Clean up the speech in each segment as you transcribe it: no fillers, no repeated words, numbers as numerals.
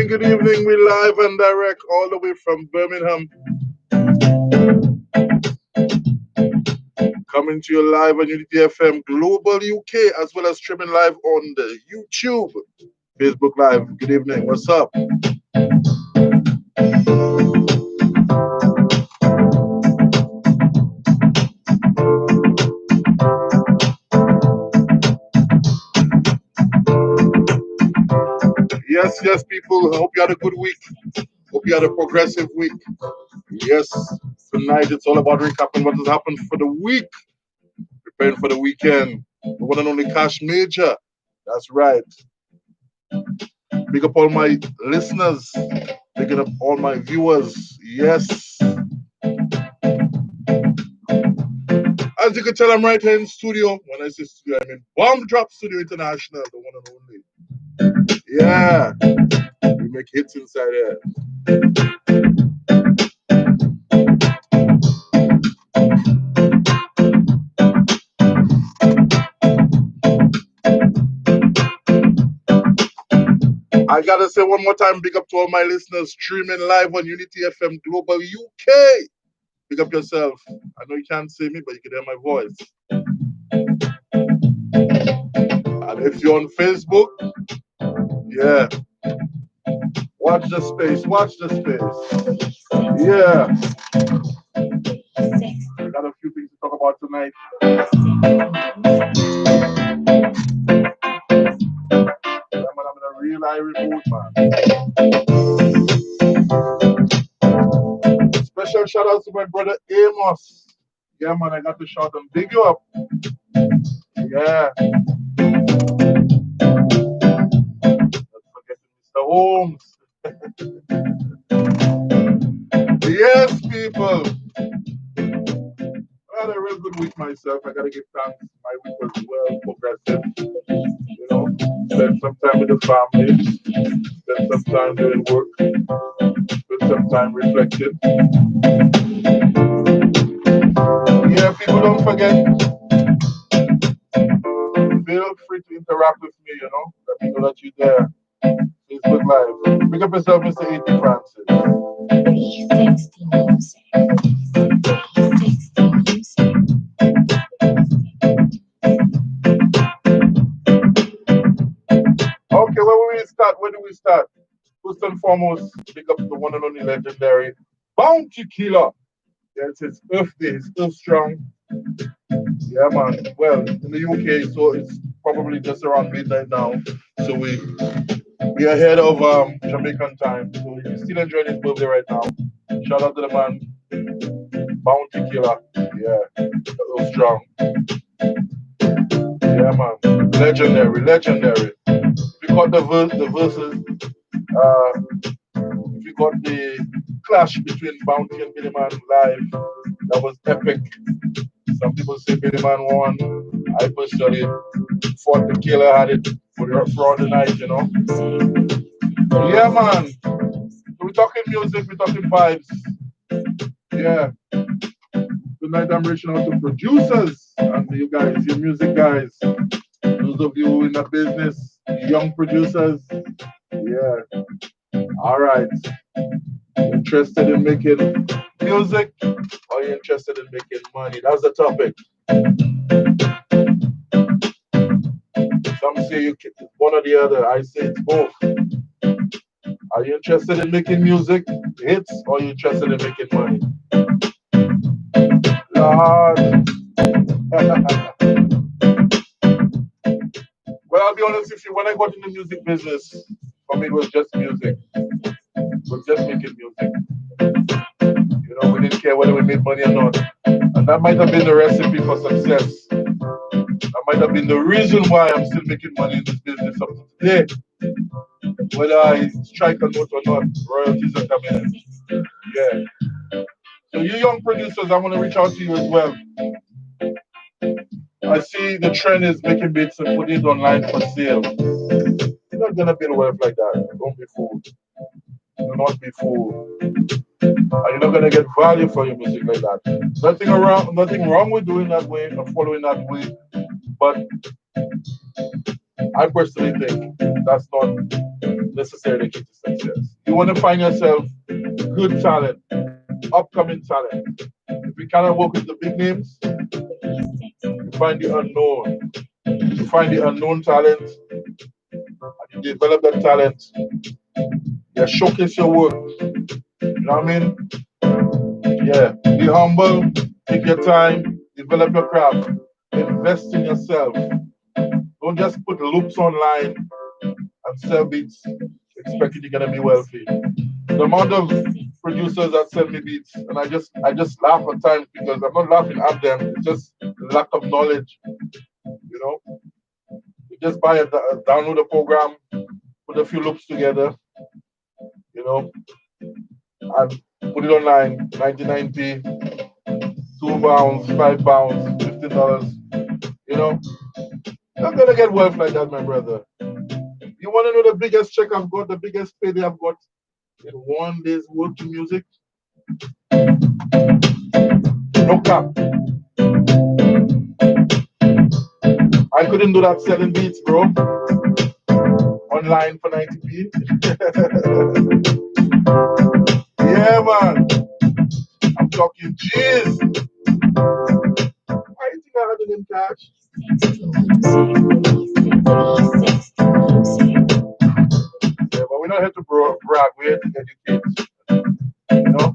Good evening. We live and direct all the way from Birmingham. Coming to you live on Unity FM Global UK, as well as streaming live on the YouTube, Facebook Live. Good evening. What's up? Yes, people. Hope you had a good week. Hope you had a progressive week. Yes, tonight it's all about recapping what has happened for the week, preparing for the weekend. The one and only Cash Major. That's right. Big up all my listeners. Big up all my viewers. Yes. As you can tell, I'm right here in studio. When I say studio, I mean Bomb Drop Studio International, the one and only. Yeah. We make hits inside here. I gotta say one more time, big up to all my listeners streaming live on Unity FM Global UK. Big up yourself. I know you can't see me, but you can hear my voice. And if you're on Facebook, yeah, watch the space. Yeah. I got a few things to talk about tonight. I'm in a real Irish mood, man. Special shout out to my brother Amos. Yeah, man, I got to shout and big you up. Yeah. Let's forget Mr. Holmes. Yes, people. I had a real good week myself. I gotta give thanks. My week was well progressive. You know, spend some time with the family, spend some time doing work, spend some time reflecting. Yeah, people, don't forget. Feel free to interact with me, you know. Let me know that you're there. Facebook Live. Pick up yourself, Mr. A.T. Francis. 360 music. 360 music. Okay, where do we start? First and foremost, pick up the one and only legendary Bounty Killer. Yeah, it's his birthday, his still strong. Yeah, man. Well, in the UK, so it's probably just around midnight now. So we are ahead of Jamaican time. So he's still enjoying his birthday right now. Shout out to the man, Bounty Killer. Yeah, still strong. Yeah, man. Legendary. If you got the verses, if you got the clash between Bounty and Billy Man live, that was epic. Some people say Billy Man won. I personally thought the killer had it for all the night, you know. Yeah, man. So we're talking music, we're talking vibes. Yeah. Tonight I'm reaching out to producers and you guys, you music guys. Those of you in the business, young producers. Yeah. All right. interested in making music or are you interested in making money? That's the topic. Some say you one or the other. I say it's both. Are you interested in making music hits or are you interested in making money? Lord. Well, I'll be honest with you. When I got in the music business, for me it was just music. It was just making music. We didn't care whether we made money or not. And that might have been the recipe for success. That might have been the reason why I'm still making money in this business up to today. Whether I strike a note or not, royalties are coming in. Yeah. So you young producers, I want to reach out to you as well. I see the trend is making beats and putting it online for sale. You're not gonna build wealth like that. Don't be fooled. Do not be fooled. And you're not gonna get value for your music like that. Nothing wrong with doing that way or following that way. But I personally think that's not necessarily key to success. You want to find yourself good talent, upcoming talent. If you cannot work with the big names, you find the unknown. You find the unknown talent and you develop that talent. You showcase your work. You know what I mean? Yeah. Be humble, take your time, develop your craft, invest in yourself. Don't just put loops online and sell beats expecting you're gonna be wealthy. The amount of producers that sell me beats, and I just laugh at times because I'm not laughing at them. It's just lack of knowledge. You know, you just buy download a program, put a few loops together, you know, and put it online. 99p, £2, £5, $15. You know, you're not gonna get wealth like that, my brother. You want to know the biggest check I've got, the biggest payday I've got in one day's work in music? No cap. I couldn't do that selling beats, bro. Online for 90p. Yeah, man. I'm talking cheese. Why you think I had it in cash? Yeah, but we're not here to brag. We're here to educate. You know?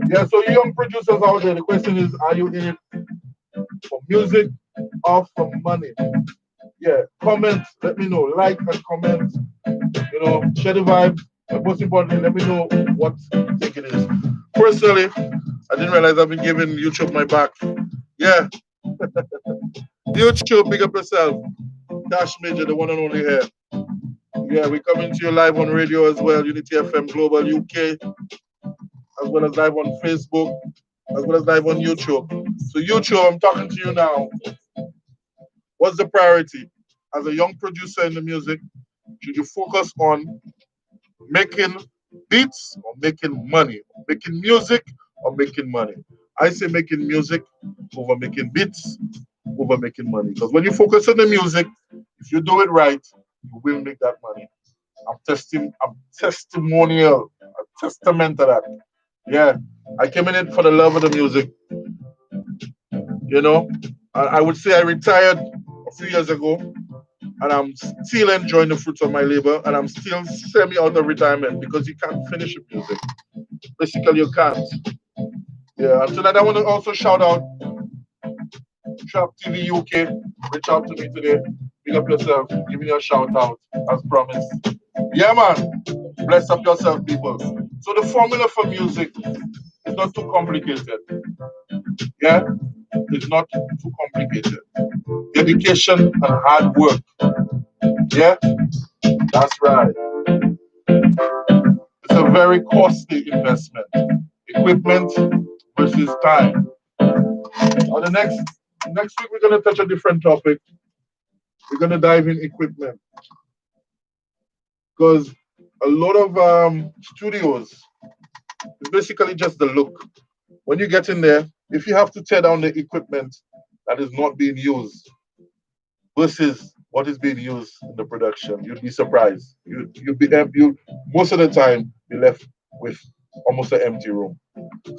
Yeah, so you young producers out there, the question is, are you in it for music or for money? Yeah, comment, let me know. Like and comment, share the vibe. And most importantly, let me know what you think it is. Personally, I didn't realize I've been giving YouTube my back. Yeah, YouTube, big up yourself. Cash Major, the one and only here. Yeah, we're coming to you live on radio as well, Unity FM Global UK, as well as live on Facebook, as well as live on YouTube. So YouTube, I'm talking to you now. What's the priority? As a young producer in the music, should you focus on making beats or making money? Making music or making money? I say making music over making beats over making money. Because when you focus on the music, if you do it right, you will make that money. I'm testimonial, a testament to that. Yeah. I came in it for the love of the music. You know, I would say I retired a few years ago, and I'm still enjoying the fruits of my labor, and I'm still semi out of retirement because you can't finish with music. Basically, you can't. Yeah, and tonight I want to also shout out Trap TV UK. Reach out to me today. Big up yourself. Giving you a shout out as promised. Yeah, man. Bless up yourself, people. So the formula for music is not too complicated. Yeah, it's not too complicated. Dedication and hard work. Yeah, that's right. It's a very costly investment. Equipment versus time. On the next week, we're gonna touch a different topic. We're gonna dive in equipment because a lot of studios is basically just the look. When you get in there, if you have to tear down the equipment that is not being used versus what is being used in the production. You'd be surprised. You most of the time be left with almost an empty room.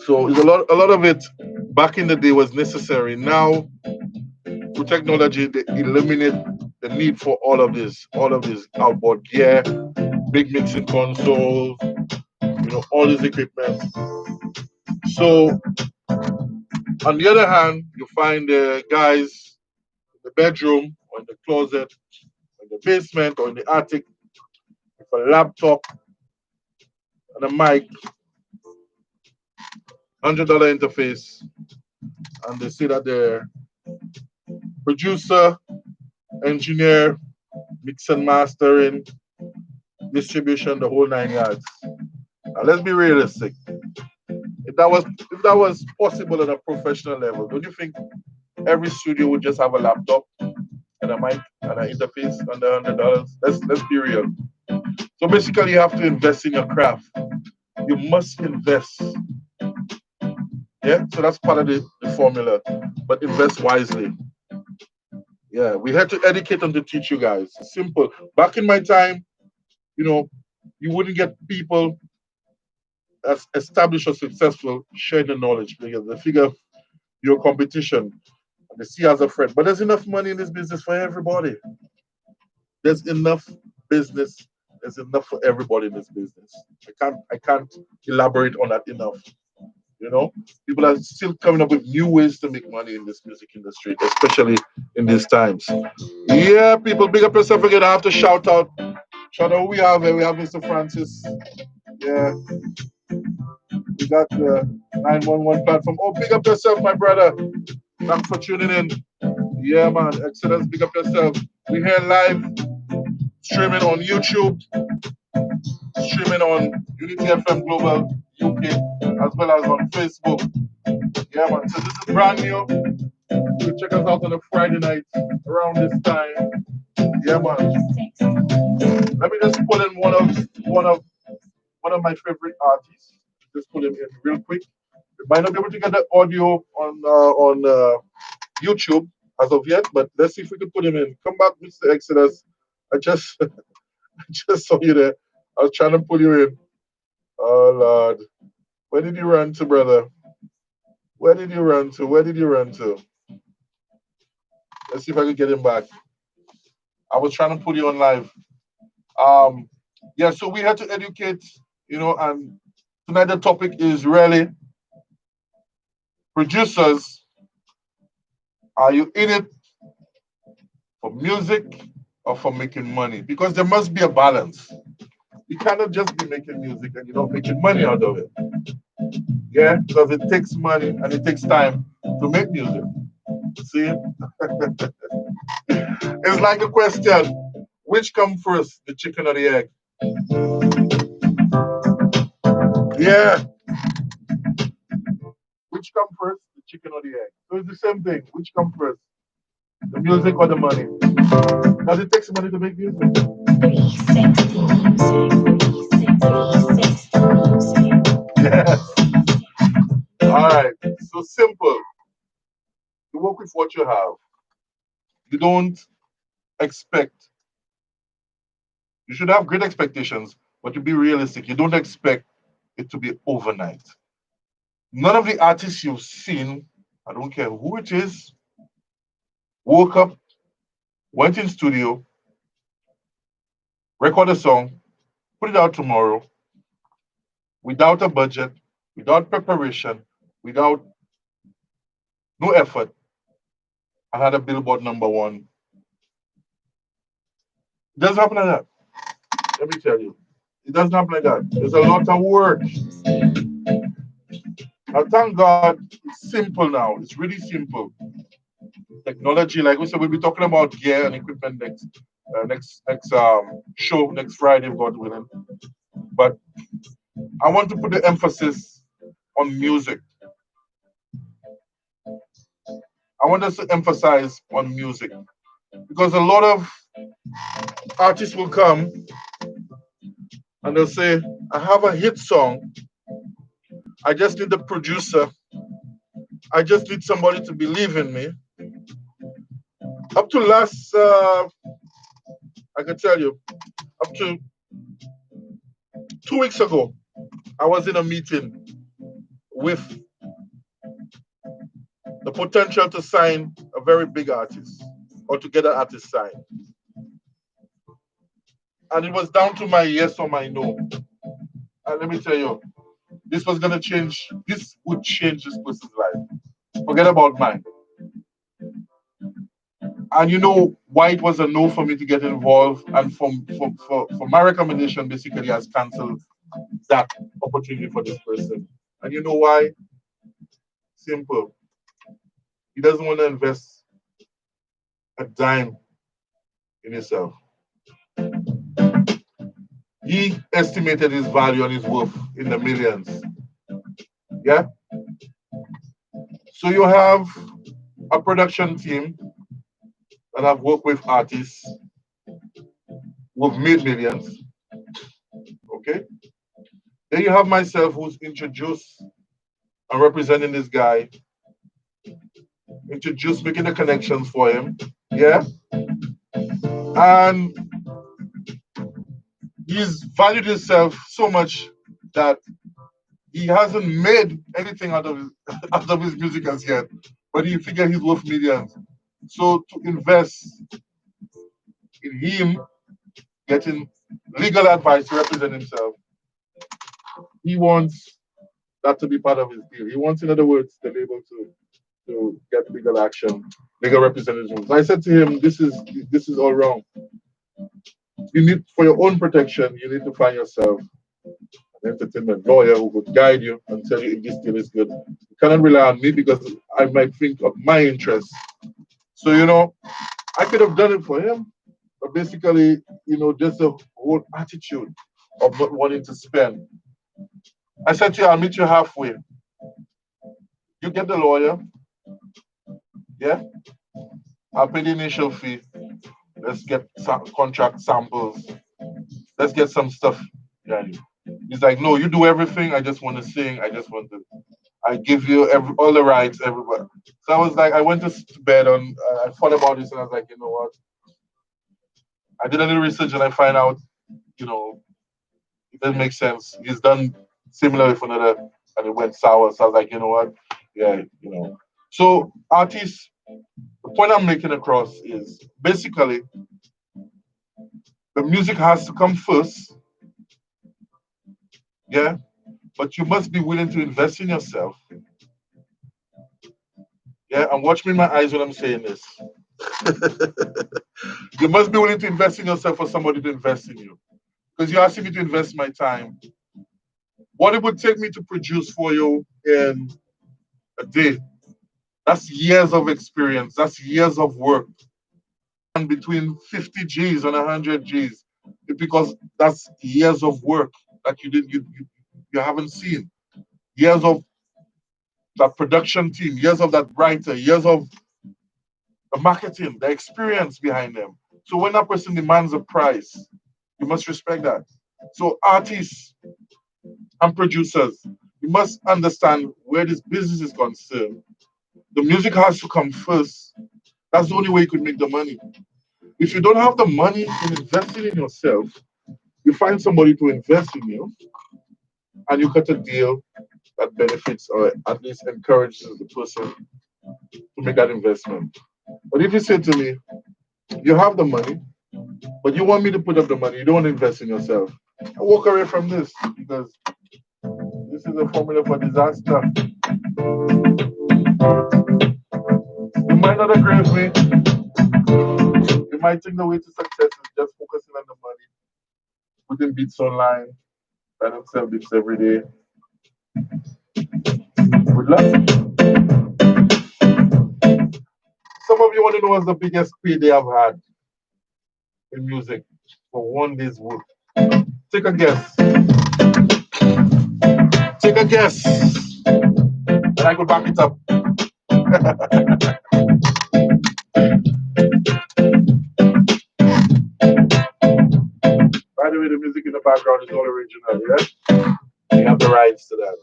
So it's a lot of it back in the day was necessary. Now through technology they eliminate the need for all of this outboard gear, big mixing consoles, all this equipment. So on the other hand, you find the guys in the bedroom or in the closet, or in the basement or in the attic with a laptop and a mic, $100 interface, and they say that they're producer, engineer, mix and mastering, distribution, the whole 9 yards. Now let's be realistic. If that was possible at a professional level, don't you think every studio would just have a laptop and a mic and an interface under $100? Let's be real. So basically, you have to invest in your craft. You must invest. Yeah. So that's part of the formula. But invest wisely. Yeah. We had to educate and to teach you guys. It's simple. Back in my time, you know, you wouldn't get people as established or successful sharing the knowledge because they figure your competition and they see as a friend. But there's enough money in this business for everybody. There's enough business. There's enough for everybody in this business. I can't elaborate on that enough. You know, people are still coming up with new ways to make money in this music industry, especially in these times. Yeah, people, big up yourself again. I have to shout out who we have here. We have Mr. Francis. Yeah, we got the 911 platform. Oh, big up yourself, my brother. Thanks for tuning in. Yeah, man. Excellence. Big up yourself. We here live, streaming on YouTube, streaming on Unity FM Global UK, as well as on Facebook. Yeah, man. So this is brand new. You check us out on a Friday night around this time. Yeah, man. Let me just pull in one of my favorite artists. Just pull him in real quick. We might not be able to get the audio on YouTube as of yet, but let's see if we can put him in. Come back, Mr. Exodus. I just I just saw you there. I was trying to pull you in. Oh Lord. Where did you run to, brother? Where did you run to? Where did you run to? Let's see if I can get him back. I was trying to put you on live. Um, yeah, so we had to educate, and tonight the topic is really producers. Are you in it for music or for making money? Because there must be a balance. You cannot just be making music and you're not making money out of it. Yeah, because it takes money and it takes time to make music. See, it's like a question: which come first, the chicken or the egg? Yeah, which come first, the chicken or the egg? So it's the same thing. Which come first, the music or the money? Does it take money to make music? 360 music. 360 music. Yes. All right. So simple. You work with what you have. You don't expect. You should have great expectations, but to be realistic, you don't expect it to be overnight. None of the artists you've seen, I don't care who it is, woke up, went in studio, record a song, put it out tomorrow, without a budget, without preparation, without no effort, and had a Billboard #1. It doesn't happen like that. Let me tell you. It doesn't happen like that. There's a lot of work. Now, thank God, it's simple now. It's really simple. Technology, like we said, we'll be talking about gear and equipment next show next Friday, God willing. But I want to put the emphasis on music. I want us to emphasize on music because a lot of artists will come and they'll say, "I have a hit song. I just need the producer. I just need somebody to believe in me." Up to last I can tell you, up to 2 weeks ago, I was in a meeting with the potential to sign a very big artist or to get an artist signed. And it was down to my yes or my no. And let me tell you, this would change this person's life. Forget about mine. And you know why it was a no for me to get involved, and for my recommendation basically has cancelled that opportunity for this person. And you know why? Simple. He doesn't want to invest a dime in himself. He estimated his value and his worth in the millions. Yeah. So you have a production team that I've worked with artists who've made millions. Okay. Then you have myself who's introduced and representing this guy, introduced, making the connections for him. Yeah. And he's valued himself so much that he hasn't made anything out of out of his music as yet, but he figures he's worth millions. So to invest in him getting legal advice to represent himself, he wants that to be part of his deal. He wants, in other words, the label to get legal action, legal representation. So I said to him, this is all wrong. You need, for your own protection, you need to find yourself an entertainment lawyer who would guide you and tell you if this deal is good. You cannot rely on me because I might think of my interests. So, I could have done it for him, but basically, just the whole attitude of not wanting to spend. I said to you, I'll meet you halfway. You get the lawyer, yeah? I'll pay the initial fee. Let's get contract samples. Let's get some stuff. Yeah. He's like, no, you do everything. I just want to sing. I give you all the rights, everybody. So I was like, I went to bed on, I thought about this and I was like, you know what? I did a little research and I find out, it doesn't make sense. He's done similar with another and it went sour. So I was like, you know what? Yeah. So artists, the point I'm making across is basically the music has to come first. Yeah. But you must be willing to invest in yourself. Yeah. And watch me in my eyes when I'm saying this. You must be willing to invest in yourself for somebody to invest in you. Because you're asking me to invest my time. What it would take me to produce for you in a day, that's years of experience. That's years of work. And between 50 G's and 100 G's. Because that's years of work that you haven't seen. Years of that production team, years of that writer, years of the marketing, the experience behind them. So when that person demands a price, you must respect that. So artists and producers, you must understand where this business is concerned. The music has to come first. That's the only way you could make the money. If you don't have the money in investing in yourself, you find somebody to invest in you, and you cut a deal that benefits or at least encourages the person to make that investment. But if you say to me, you have the money, but you want me to put up the money, you don't want to invest in yourself, I walk away from this because this is a formula for disaster. You might not agree with me. You might think the way to success is just focusing on the money, putting beats online, trying to sell beats every day. Good luck. Some of you want to know what's the biggest payday I've had in music for one day's work. Take a guess. Take a guess. And I could back it up. By the way, the music in the background is all original, yeah? You have the rights to that.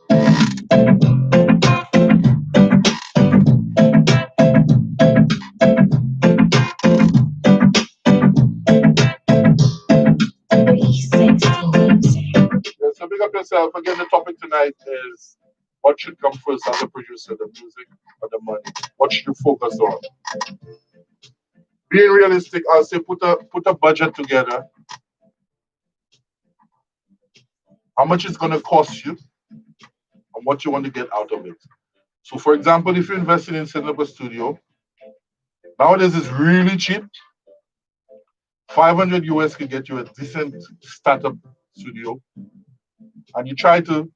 Yeah, so big up yourself. Again, the topic tonight is what should come first as a producer, the music or the money? What should you focus on? Being realistic, I'll say put a budget together. How much it's gonna cost you and what you want to get out of it. So for example, if you're investing in setting up a studio, nowadays it's really cheap. 500 US can get you a decent startup studio. And you try to,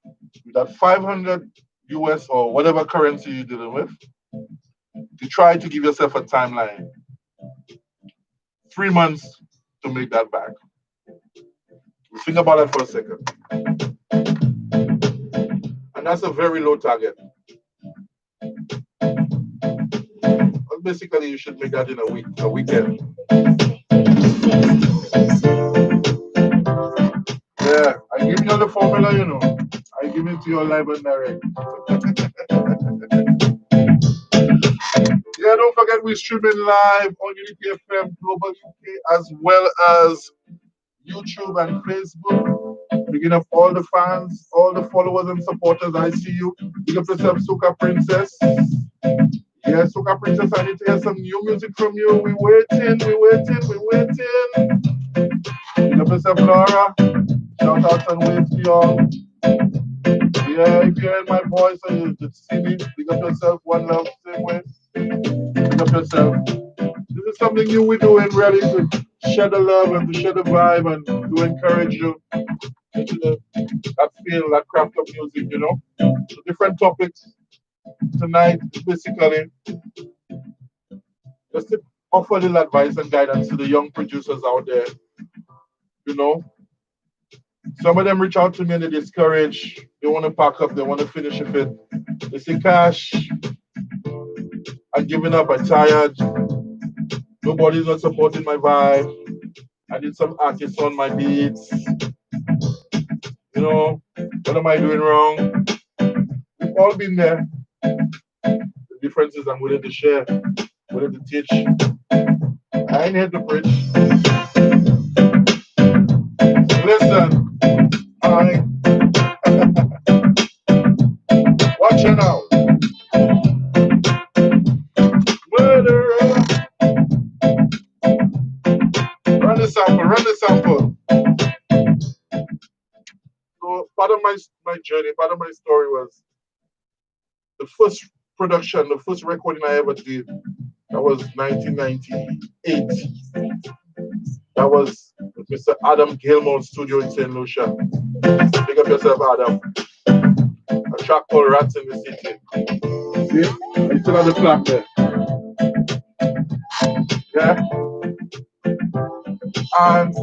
with that 500 US or whatever currency you're dealing with, you try to give yourself a timeline, 3 months to make that back. Think about it for a second. And that's a very low target. But basically, you should make that in a weekend. Yeah, I give you the formula, I give it to you live and direct. Yeah, don't forget we're streaming live on Unity FM Global UK as well as YouTube and Facebook. Picking up all the fans, all the followers and supporters. I see you. Big up yourself, Soca Princess. Yeah, Soca Princess, I need to hear some new music from you. We waiting, we waiting, we waiting. Big up yourself, Laura. Shout out and wave to y'all. Yeah, if you're in my voice and you just see me, big up yourself, one love, same way. Big up yourself. This is something new we're doing really to share the love and to share the vibe and to encourage you into that feel, that craft of music. So different topics tonight, basically, just to offer a little advice and guidance to the young producers out there. You know, some of them reach out to me and they discourage, they want to pack up, they want to finish it. They say, Cash, I'm giving up, I'm tired, nobody's not supporting my vibe, I need some artists on my beats. What am I doing wrong? We've all been there. The difference is I'm willing to share, willing to teach. I ain't here to preach. Listen, I watch it now. Murderer. Run the sample, run the sample. So part of my journey, part of my story was the first production, the first recording I ever did. That was 1998. That was Mr. Adam Gilmore's studio in St. Lucia. Pick up yourself, Adam. A track called Rats in the City. See? I still have the plaque there. Yeah? And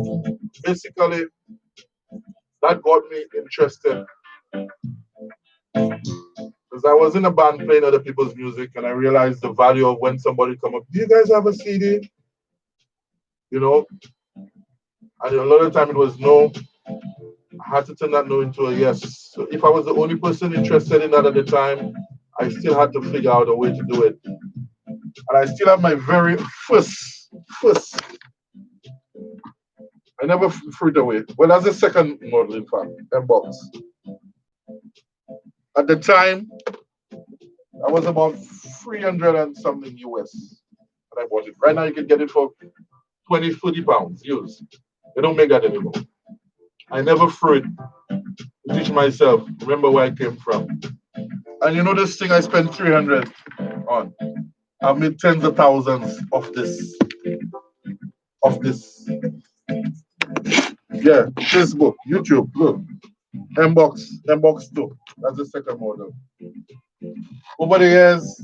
basically, that got me interested. Because I was in a band playing other people's music and I realized the value of when somebody come up, do you guys have a CD? And a lot of the time it was no. I had to turn that no into a yes. So if I was the only person interested in that at the time, I still had to figure out a way to do it. And I still have my very first. I never threw it away. Well, that's the second model, in fact, M-Box. At the time, I was about 300 and something US when I bought it. Right now, you can get it for 20, 30 pounds used. They don't make that anymore. I never threw it to teach myself, remember where I came from. And this thing I spent 300 on. I've made tens of thousands of this. Yeah, Facebook, YouTube, look. M-Box 2. That's the second model. Over the years,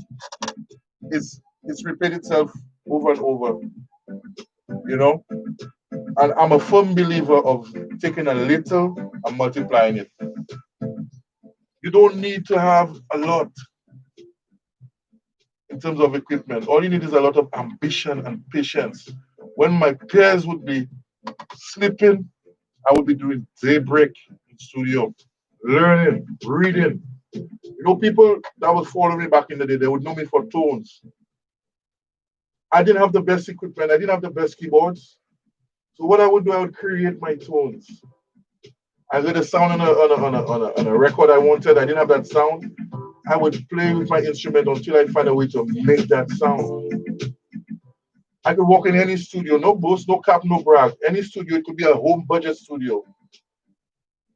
it's repeated itself over and over. And I'm a firm believer of taking a little and multiplying it. You don't need to have a lot in terms of equipment. All you need is a lot of ambition and patience. When my peers would be sleeping, I would be doing daybreak in studio, learning, reading. People that would follow me back in the day, they would know me for tones. I didn't have the best equipment. I didn't have the best keyboards. So what I would do, I would create my tones. I heard a sound on a record I wanted. I didn't have that sound. I would play with my instrument until I find a way to make that sound. I could walk in any studio, no boast, no cap, no brag. Any studio, it could be a home budget studio,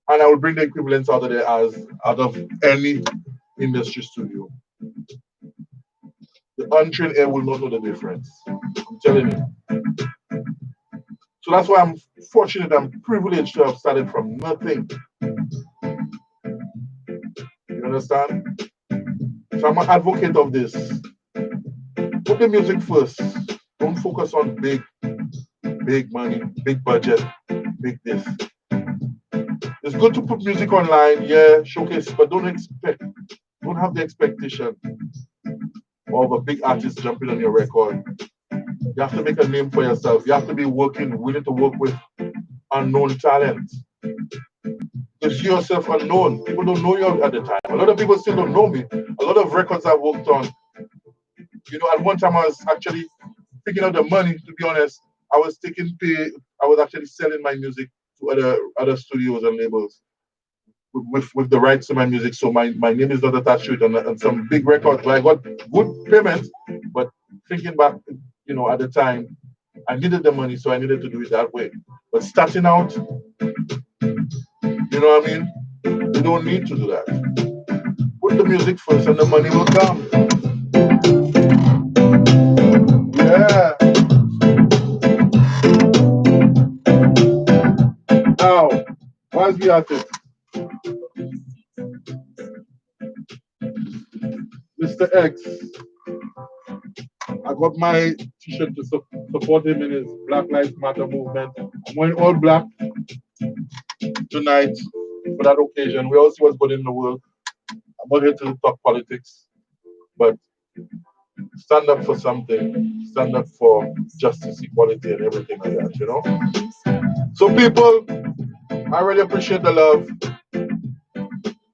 and I would bring the equivalents out of there as out of any industry studio. The untrained ear will not know the difference. I'm telling you. So that's why I'm fortunate, I'm privileged to have started from nothing. You understand? So I'm an advocate of this. Put the music first. Don't focus on big money, big budget, big this. It's good to put music online, yeah, showcase, but don't have the expectation of a big artist jumping on your record. You have to make a name for yourself. You have to be willing to work with unknown talent. Because you yourself unknown. People don't know you at the time. A lot of people still don't know me. A lot of records I've worked on, at one time I was actually picking up the money, to be honest. I was taking pay, I was actually selling my music to other studios and labels with the rights to my music. So my name is not attached to it on some big records. But I got good payment. But thinking back, at the time, I needed the money, so I needed to do it that way. But starting out, you know what I mean? You don't need to do that. Put the music first and the money will come. Yeah. Now, where's the artist? Mr. X. I got my t-shirt to support him in his Black Lives Matter movement. I'm wearing all black tonight for that occasion. We all see what's going on in the world. I'm not here to talk politics, but stand up for something. Stand up for justice, equality, and everything like that. So, people, I really appreciate the love.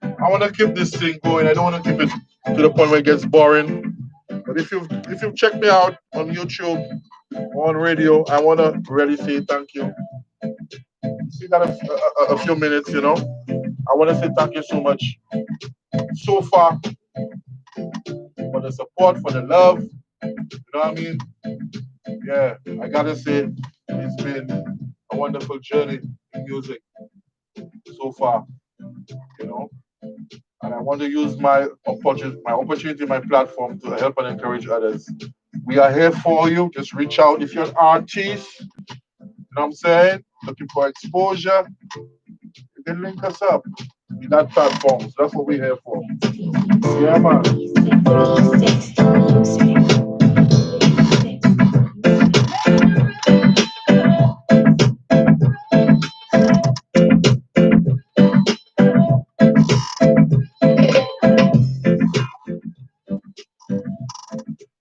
I want to keep this thing going. I don't want to keep it to the point where it gets boring. But if you've checked me out on YouTube or on radio, I want to really say thank you. You got a few minutes. I want to say thank you so much so far for the support, for the love. You know what I mean? Yeah, I gotta say it's been a wonderful journey in music so far. You know, and I want to use my opportunity, my platform to help and encourage others. We are here for you. Just reach out if you're an artist. You know what I'm saying? Looking for exposure. You can link us up. We got platforms. That's what we're here for. Yeah, man.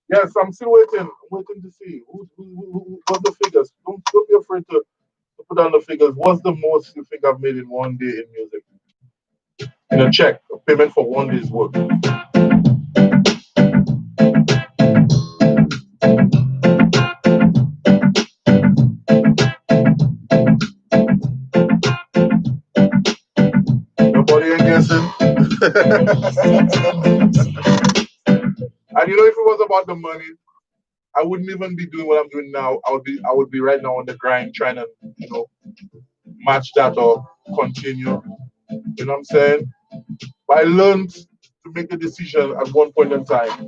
Yes, I'm still waiting. I'm waiting to see what's the figures. Don't be afraid to put down the figures. What's the most you think I've made in one day in music? In a check, a payment for one day's work. Nobody ain't guessing. And if it was about the money, I wouldn't even be doing what I'm doing now. I would be right now on the grind trying to, match that or continue. You know what I'm saying? But I learned to make a decision at one point in time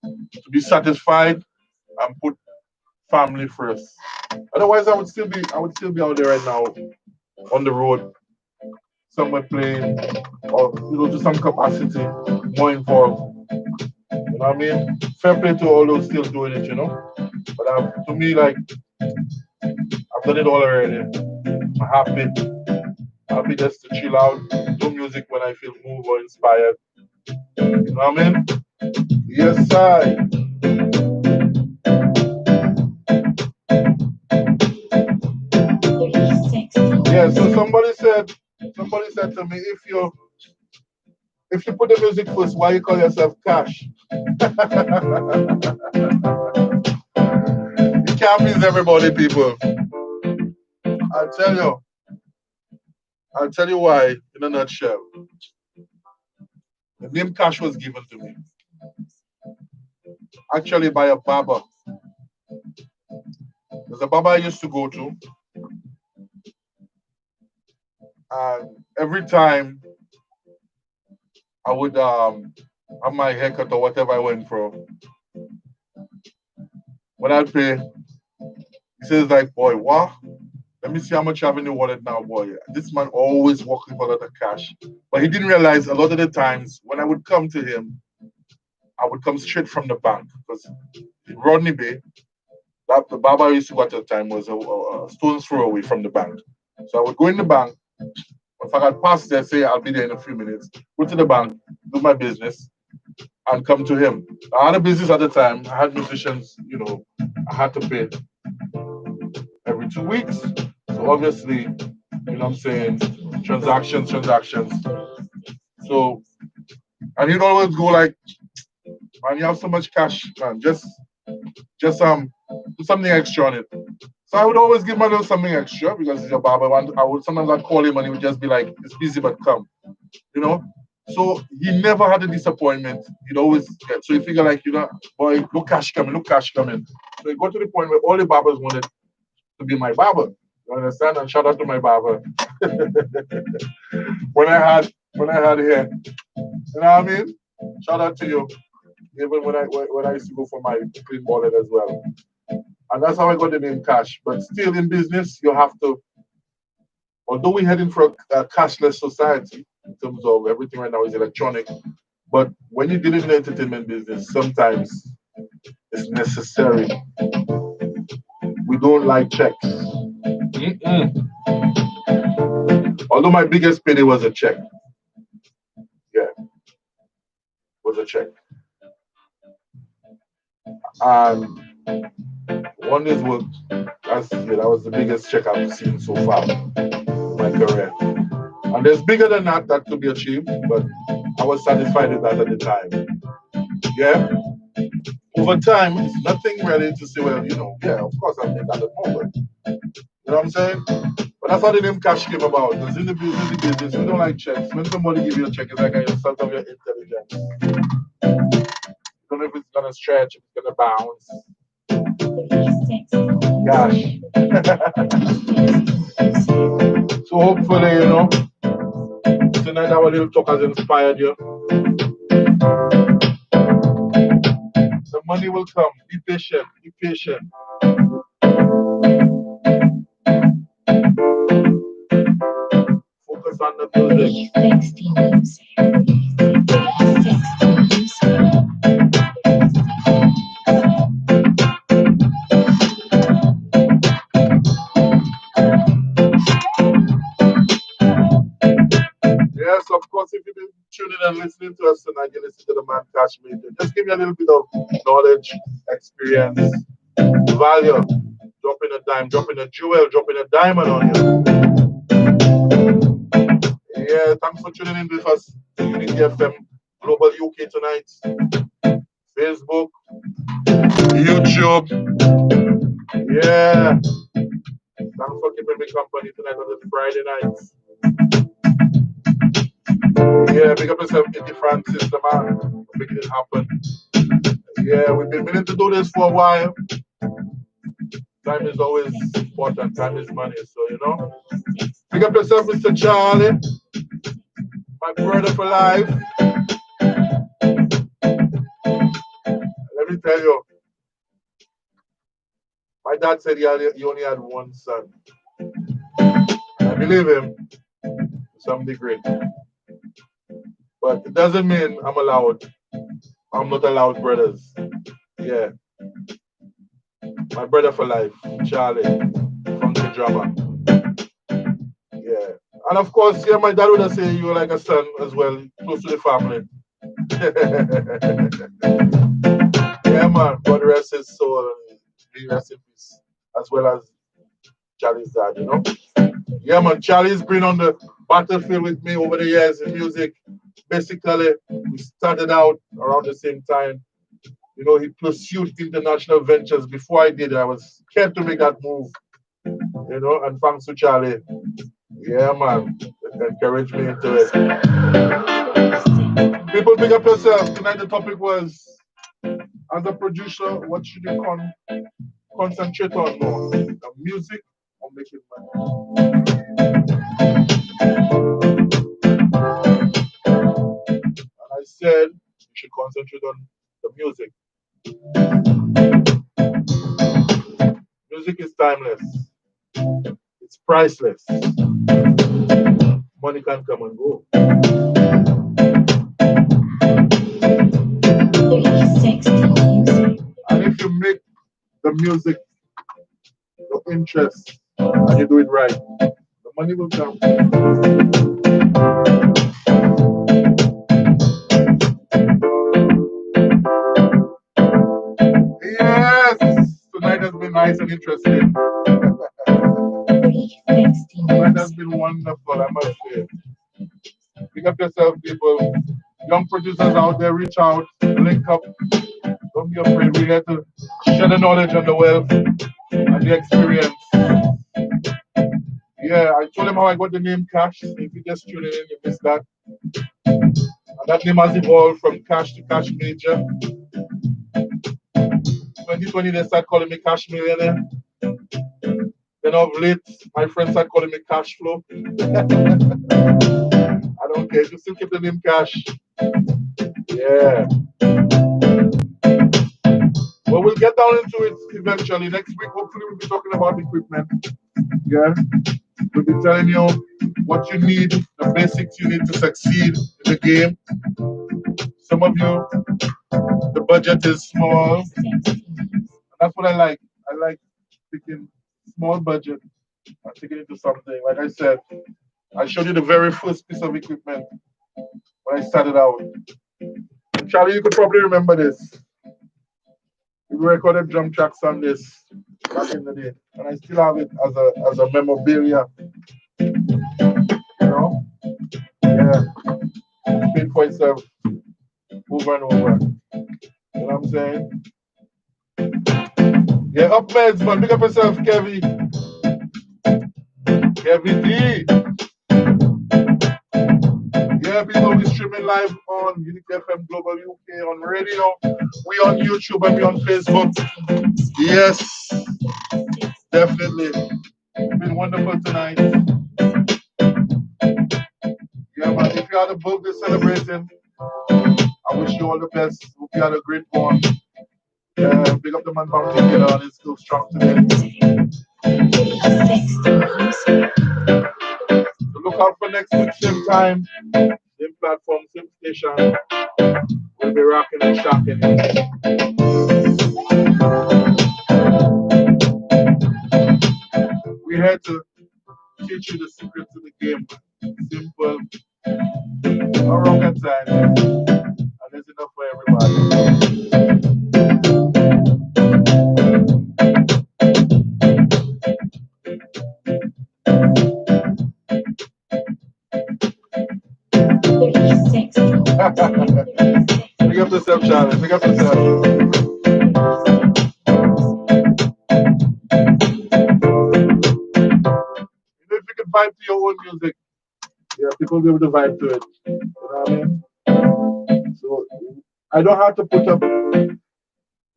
to be satisfied and put family first. Otherwise, I would still be out there right now on the road, somewhere playing, or to some capacity, more involved. You know what I mean? Fair play to all those still doing it. But to me, like I've done it all already. I'm happy just to chill out, do music when I feel moved or inspired. You know what I mean? Yes, I. Yeah. So somebody said to me, if you put the music first, why you call yourself Cash? You can't please everybody, people. I tell you. I'll tell you why in a nutshell. The name Cash was given to me actually by a barber. There's a barber I used to go to, and every time I would have my haircut or whatever I went for, when I'd pay, he says like, boy, what? Let me see how much you have in your wallet now, boy. This man always walking for a lot of cash. But he didn't realize a lot of the times when I would come to him, I would come straight from the bank because in Rodney Bay, that the barber I used to go at the time was a stone's throw away from the bank. So I would go in the bank. If I got past there, say I'll be there in a few minutes, go to the bank, do my business, and come to him. I had a business at the time. I had musicians, I had to pay every 2 weeks. So obviously, you know what I'm saying, transactions. So, and he'd always go like, man, you have so much cash, man, just do something extra on it. So I would always give my little something extra because he's a barber. And I would sometimes I'd call him and he would just be like, it's busy but come, you know. So he never had a disappointment. He'd always get so he figure like, boy, look cash coming, look cash coming. So it got to the point where all the barbers wanted to be my barber. You understand? And shout out to my barber. when I had hair. You know what I mean? Shout out to you. Even when I used to go for my clean wallet as well. And that's how I got the name Cash. But still in business, you have to, although we're heading for a cashless society in terms of everything right now is electronic, but when you're dealing in the entertainment business, sometimes it's necessary. We don't like checks. Mm-mm. Although my biggest payday was a check. Yeah, was a check. And one day's work, that was the biggest check I've seen so far in my career. And there's bigger than that that could be achieved, but I was satisfied with that at the time. Yeah. Over time, it's nothing really to say, well, yeah, of course I'll make that more, but you know what I'm saying? But that's how the name cash came about. Because in the business, we don't like checks. When somebody give you a check, it's like a insult of your intelligence. You don't know if it's gonna stretch, if it's gonna bounce. Gosh. So hopefully, tonight our little talk has inspired you. The money will come. Be patient. Be patient. Focus on the music. Yes, of course, if you've been tuning and listening to us tonight, you listen to the man Cash Major. Just give me a little bit of knowledge, experience, value. Dropping a dime, dropping a jewel, dropping a diamond on you. Yeah, thanks for tuning in with us to Unity FM Global UK tonight. Facebook, YouTube. Yeah. Thanks for keeping me company tonight on the Friday nights. Yeah, big up yourself, Kitty Francis, the man, making it happen. Yeah, we've been meaning to do this for a while. Time is always important. Time is money. So, pick up yourself, Mr. Charlie, my brother for life. Let me tell you, my dad said he only had one son. I believe him to some degree. But it doesn't mean I'm allowed. I'm not allowed brothers. Yeah. My brother for life, Charlie, from the drama. Yeah. And of course, yeah, my dad would have said you were like a son as well, close to the family. Yeah, man. God rest his soul and he rest in peace. As well as Charlie's dad. Yeah, man. Charlie's been on the battlefield with me over the years in music. Basically, we started out around the same time. He pursued international ventures. Before I did, I was scared to make that move. And thanks to Charlie. Yeah, man. encourage me into it. People, pick up yourself. Tonight the topic was, as a producer, what should you concentrate on more? The music or making money? And I said you should concentrate on the music. Music is timeless. It's priceless. Money can come and go. And if you make the music your interest and you do it right, the money will come. Yes! Tonight has been nice and interesting. Tonight has been wonderful, I must say. Pick up yourself, people. Young producers out there, reach out, link up. Don't be afraid. We're here to share the knowledge and the wealth and the experience. Yeah, I told him how I got the name Cash. If you just tune in, you missed that. And that name has evolved from Cash to Cash Major. 2020, they start calling me Cash Millionaire. Then of late, my friends start calling me Cash Flow. I don't care. Just still keep the name Cash. Yeah. But we'll get down into it eventually. Next week, hopefully, we'll be talking about equipment. Yeah. We'll be telling you what you need, the basics you need to succeed in the game. Some of you, the budget is small. And that's what I like. I like picking small budget and taking it to something. Like I said, I showed you the very first piece of equipment when I started out. And Charlie, you could probably remember this. We recorded drum tracks on this back in the day, and I still have it as a memorabilia. You know, yeah, it paid for itself over and over. You know what I'm saying? Yeah, up meds, man. Pick up yourself, Kevy. Kevy D. Yeah, people, we streaming live on unityfm Global UK on radio. We on YouTube and we on Facebook. Yes, definitely. It's been wonderful tonight. Yeah, man. If you had a birthday celebrating, I wish you all the best. Hope you had a great one. Yeah, big up the man Bounty Killer and he's still strong today. So look out for next week, same time, same platform, same station. We'll be rocking and shocking. We're here to teach you the secrets of the game. Simple, no rocket science, and there's enough for everybody. Pick up yourself, Charlie. Pick up yourself. If you can vibe to your own music, yeah, people will be able to vibe to it. You know what I mean? So I don't have to put up.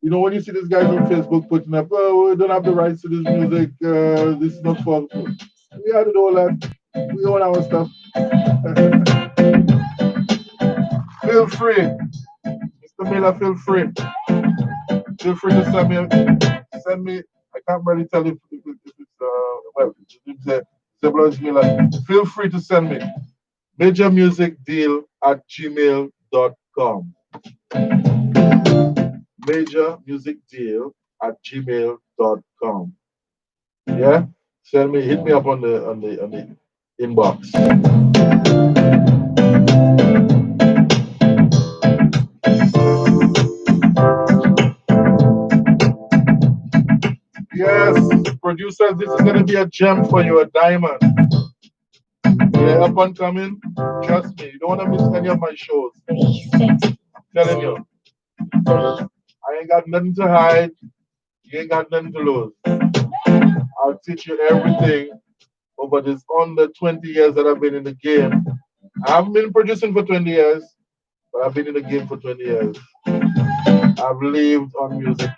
You know, when you see these guys on Facebook putting up, oh, we don't have the rights to this music. This is not for. We had to do all that. We own our stuff. Feel free, Mr. Miller. Feel free. Feel free to send me. I can't really tell if it's well, it's Zebulon Miller. Feel free to send me majormusicdeal@gmail.com. Majormusicdeal@gmail.com. Yeah, send me. Hit me up on the inbox. Yes, producers, this is gonna be a gem for you, a diamond. Yeah, up and coming. Trust me, you don't wanna miss any of my shows. I'm telling you. I ain't got nothing to hide. You ain't got nothing to lose. I'll teach you everything over this under 20 years that I've been in the game. I haven't been producing for 20 years, but I've been in the game for 20 years. I've lived on music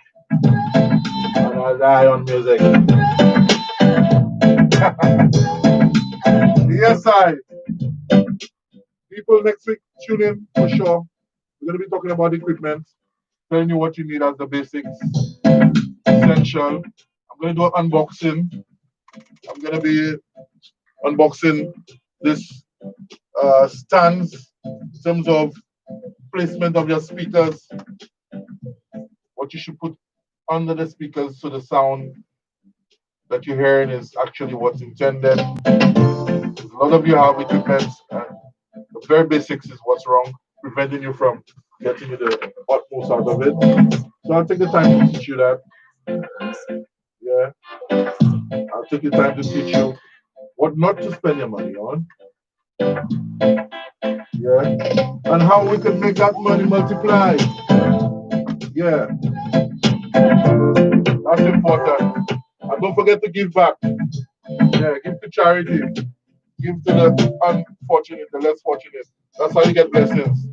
and I die on music. Yes, I. People next week tune in for sure. We're going to be talking about equipment, telling you what you need as the basics, essential. I'm going to do an unboxing. I'm going to be unboxing this stands in terms of placement of your speakers, what you should put under the speakers so the sound that you're hearing is actually what's intended. A lot of you have equipment, and the very basics is what's wrong, preventing you from getting you the utmost out of it. So I'll take the time to teach you that. Yeah, I'll take the time to teach you what not to spend your money on. Yeah, and how we can make that money multiply. Yeah, that's important. And don't forget to give back. Yeah, give to charity. Give to the unfortunate, the less fortunate. That's how you get blessings.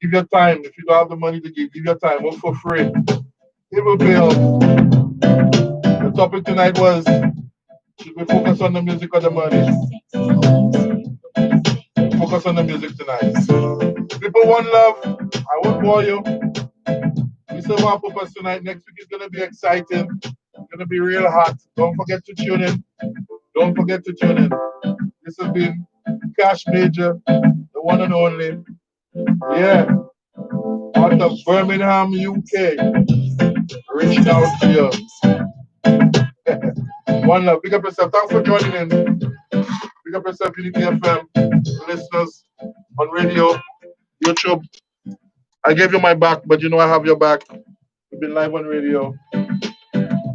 Give your time. If you don't have the money to give your time. Work for free. It will pay off. The topic tonight was, should we focus on the music or the money? Focus on the music tonight. People want love. I won't bore you. We still want purpose tonight. Next week is going to be exciting. It's going to be real hot. Don't forget to tune in. Don't forget to tune in. This has been Cash Major, the one and only. Yeah, out of Birmingham, UK. Reaching out to you. One love. Big up yourself. Thanks for joining in. Big up yourself, Unity FM. Listeners on radio, YouTube. I gave you my back, but you know I have your back. We've been live on radio.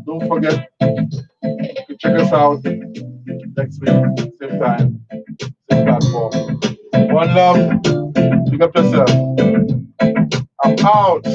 Don't forget to check us out next week, same time, same platform. One love. Big up yourself. I'm out.